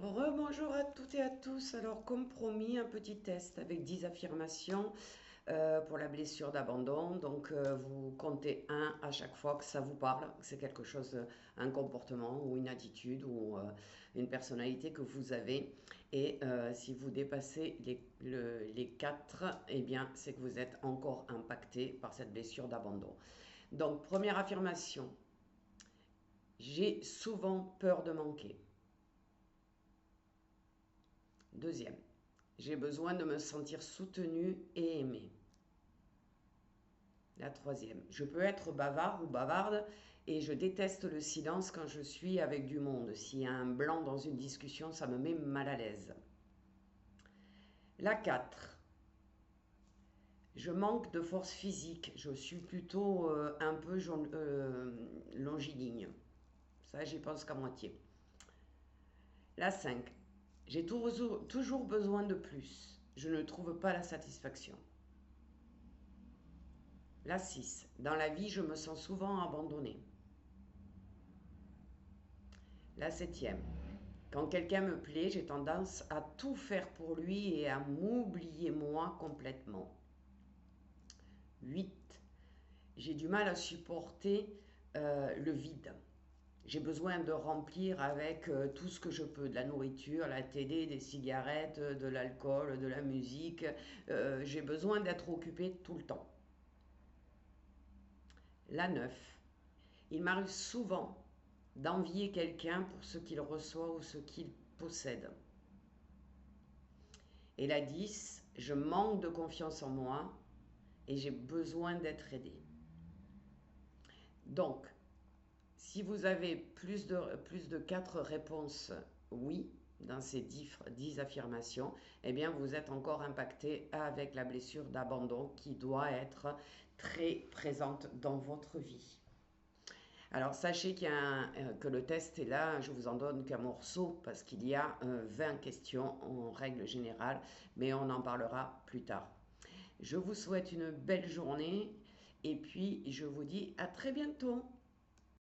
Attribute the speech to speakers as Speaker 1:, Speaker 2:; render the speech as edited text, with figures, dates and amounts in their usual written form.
Speaker 1: Rebonjour à toutes et à tous. Alors, comme promis, un petit test avec 10 affirmations pour la blessure d'abandon. Donc, vous comptez un à chaque fois que ça vous parle, que c'est quelque chose, un comportement ou une attitude ou une personnalité que vous avez. Et si vous dépassez les 4, eh bien, c'est que vous êtes encore impacté par cette blessure d'abandon. Donc, première affirmation, j'ai souvent peur de manquer. Deuxième, j'ai besoin de me sentir soutenu et aimé. La troisième, je peux être bavard ou bavarde et je déteste le silence quand je suis avec du monde. S'il y a un blanc dans une discussion, ça me met mal à l'aise. La 4, je manque de force physique. Je suis plutôt un peu longiligne. Ça, j'y pense qu'à moitié. La 5, j'ai toujours besoin de plus. Je ne trouve pas la satisfaction. La 6, dans la vie, je me sens souvent abandonnée. La septième, quand quelqu'un me plaît, j'ai tendance à tout faire pour lui et à m'oublier moi complètement. 8, j'ai du mal à supporter le vide. J'ai besoin de remplir avec tout ce que je peux, de la nourriture, la télé, des cigarettes, de l'alcool, de la musique. J'ai besoin d'être occupée tout le temps. La 9, il m'arrive souvent d'envier quelqu'un pour ce qu'il reçoit ou ce qu'il possède. Et la 10, je manque de confiance en moi et j'ai besoin d'être aidé. Donc, si vous avez plus de 4 réponses oui dans ces 10 affirmations, eh bien vous êtes encore impacté avec la blessure d'abandon qui doit être très présente dans votre vie. Alors sachez que le test est là, je vous en donne qu'un morceau parce qu'il y a 20 questions en règle générale, mais on en parlera plus tard. Je vous souhaite une belle journée et puis je vous dis à très bientôt.